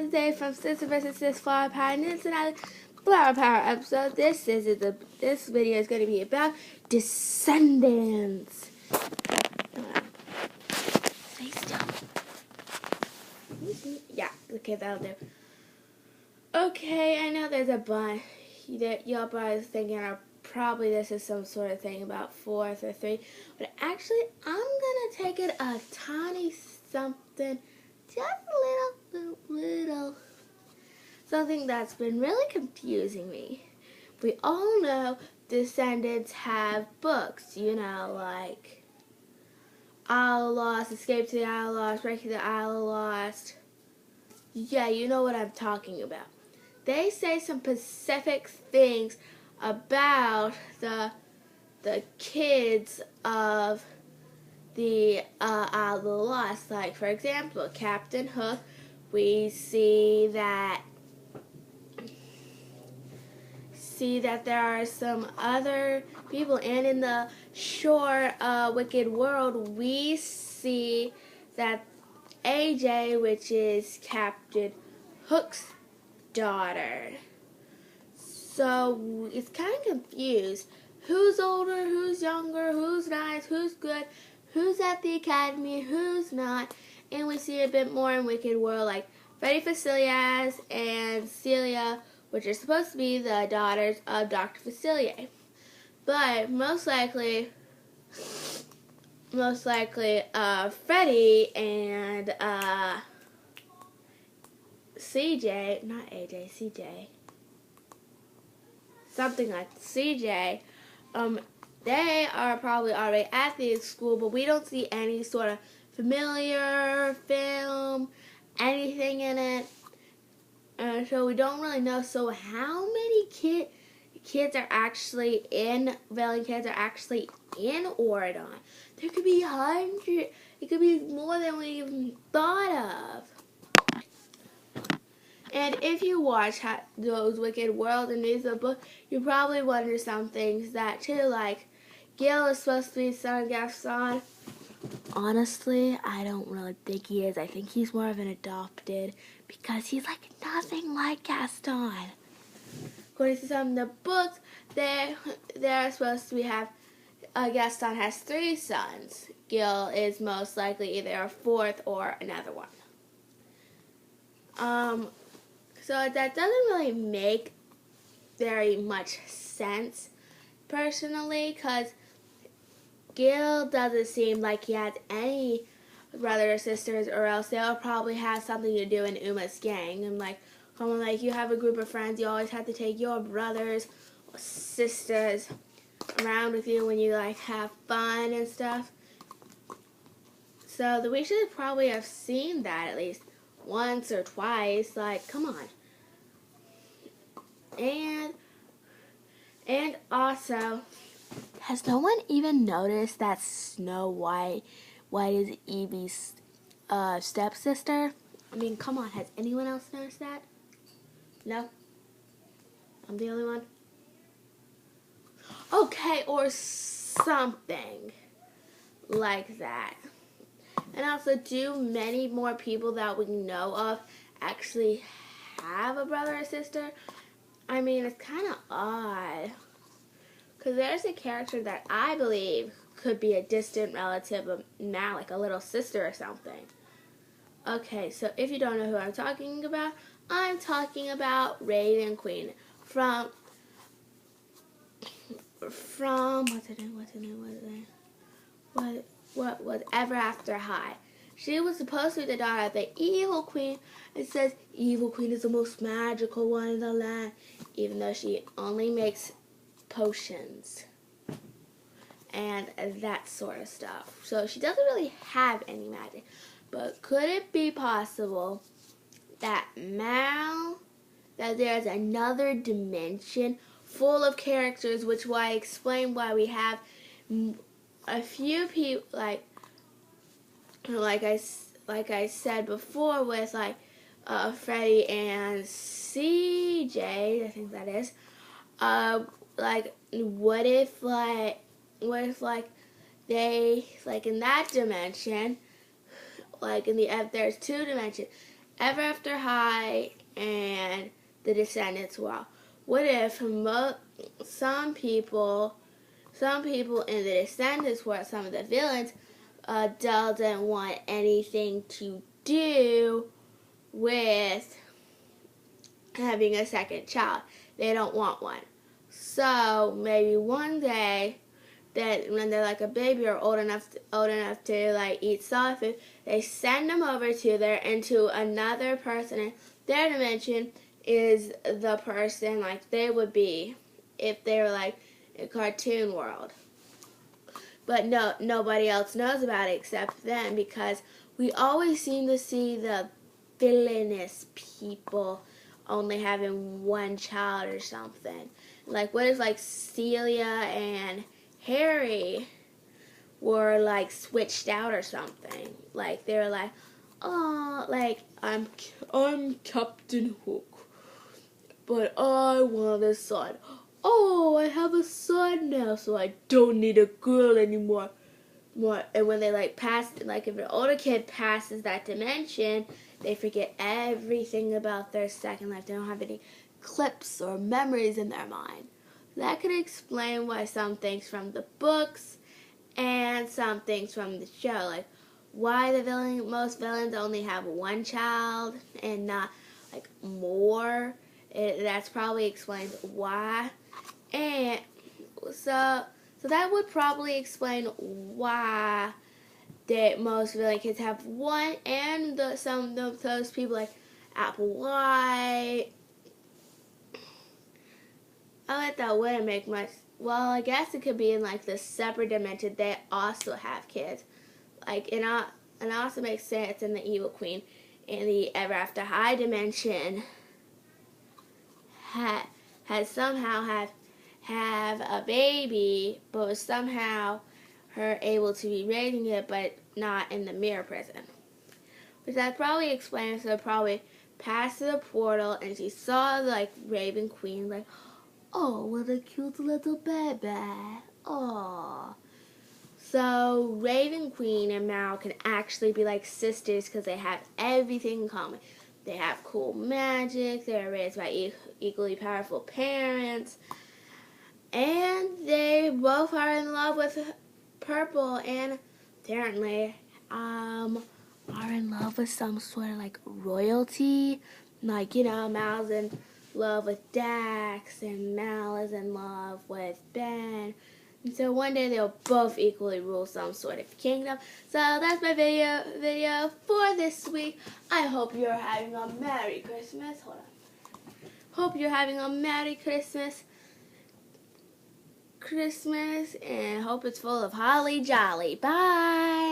another day from Sister vs. Sis Flower Power, and it's another Flower Power episode. This video is going to be about Descendants. Stay still. Yeah, okay, that'll do. Okay, I know there's a bunch that y'all probably thinking probably this is some sort of thing about fourth or three, but actually I'm gonna take it a tiny something, just a little something that's been really confusing me. We all know Descendants have books, you know, like Isle of Lost, Escape to the Isle of Lost, Breaking the Isle of Lost. Yeah, you know what I'm talking about. They say some specific things about the kids of the Isle of Lost. Like, for example, Captain Hook, we see that there are some other people, and in the short Wicked World, we see that AJ, which is Captain Hook's daughter. So it's kind of confused. Who's older, who's younger, who's nice, who's good, who's at the academy, who's not. And we see a bit more in Wicked World, like Freddie Facilier and Celia, which are supposed to be the daughters of Dr. Facilier. But most likely, Freddie and CJ, not AJ, CJ, something like CJ, they are probably already at the school, but we don't see any sort of familiar film, anything in it. So we don't really know. So how many kids are actually in, Valiant kids are actually in Oregon? There could be hundreds. It could be more than we even thought of. And if you watch those Wicked World and these books, you probably wonder some things that too, like Gil is supposed to be son of Gaston. Honestly, I don't really think he is. I think he's more of an adopted, because he's like nothing like Gaston. According to some of the books, they're supposed to have Gaston has 3 sons. Gil is most likely either a 4th or another one. So that doesn't really make very much sense, personally, because Gil doesn't seem like he has any brothers or sisters, or else they'll probably have something to do in Uma's gang. And like you have a group of friends, you always have to take your brothers or sisters around with you when you like have fun and stuff. So we should probably have seen that at least once or twice. Like, come on. And also, has no one even noticed that Snow White is Evie's stepsister? I mean, come on, has anyone else noticed that? No? I'm the only one? Okay, or something like that. And also, do many more people that we know of actually have a brother or sister? I mean, it's kind of odd. Because there's a character that I believe could be a distant relative of Matt, like a little sister or something. Okay, so if you don't know who I'm talking about Raven Queen from what's her name? What was Ever After High. She was supposed to be the daughter of the Evil Queen. It says Evil Queen is the most magical one in the land, even though she only makes potions and that sort of stuff. So she doesn't really have any magic. But could it be possible that there's another dimension full of characters, which will explain why we have a few people like I said before, with like Freddie and CJ, I think that is. Like, what if they, like, in that dimension, like in the there's 2 dimensions, Ever After High and the Descendants world. What if some people in the Descendants world, some of the villains, doesn't want anything to do with having a second child. They don't want one. So maybe one day, that when they're like a baby or old enough to like eat solid food, they send them over into another person in their dimension is the person like they would be if they were like in a cartoon world. But nobody else knows about it except them, because we always seem to see the villainous people only having one child or something. Like, what if like Celia and Harry were like switched out or something? Like they were like, oh, like I'm Captain Hook, but I want a son. Oh, I have a son now, so I don't need a girl anymore. And when they like pass, like if an older kid passes that dimension, they forget everything about their second life. They don't have any clips or memories in their mind. That could explain why some things from the books and some things from the show, like why most villains only have one child and not like more. That's probably explains why. And so that would probably explain why that most villain kids have one, and some of those people like Applewhite. That wouldn't make much. Well, I guess it could be in like the separate dimension. They also have kids. Like it also makes sense in the Evil Queen in the Ever After High dimension had somehow have a baby, but was somehow her able to be raising it, but not in the mirror prison. Which that probably explains her probably passed the portal and she saw like Raven Queen, like, oh, what a cute little baby. Oh. So Raven Queen and Mal can actually be like sisters because they have everything in common. They have cool magic, they're raised by equally powerful parents, and they both are in love with Purple, and apparently are in love with some sort of like royalty. Like, Mal's in love with Dax, and Mal is in love with Ben. And so one day they'll both equally rule some sort of kingdom. So that's my video for this week. I hope you're having a Merry Christmas. Hold on. Hope you're having a Merry Christmas, and hope it's full of holly jolly. Bye.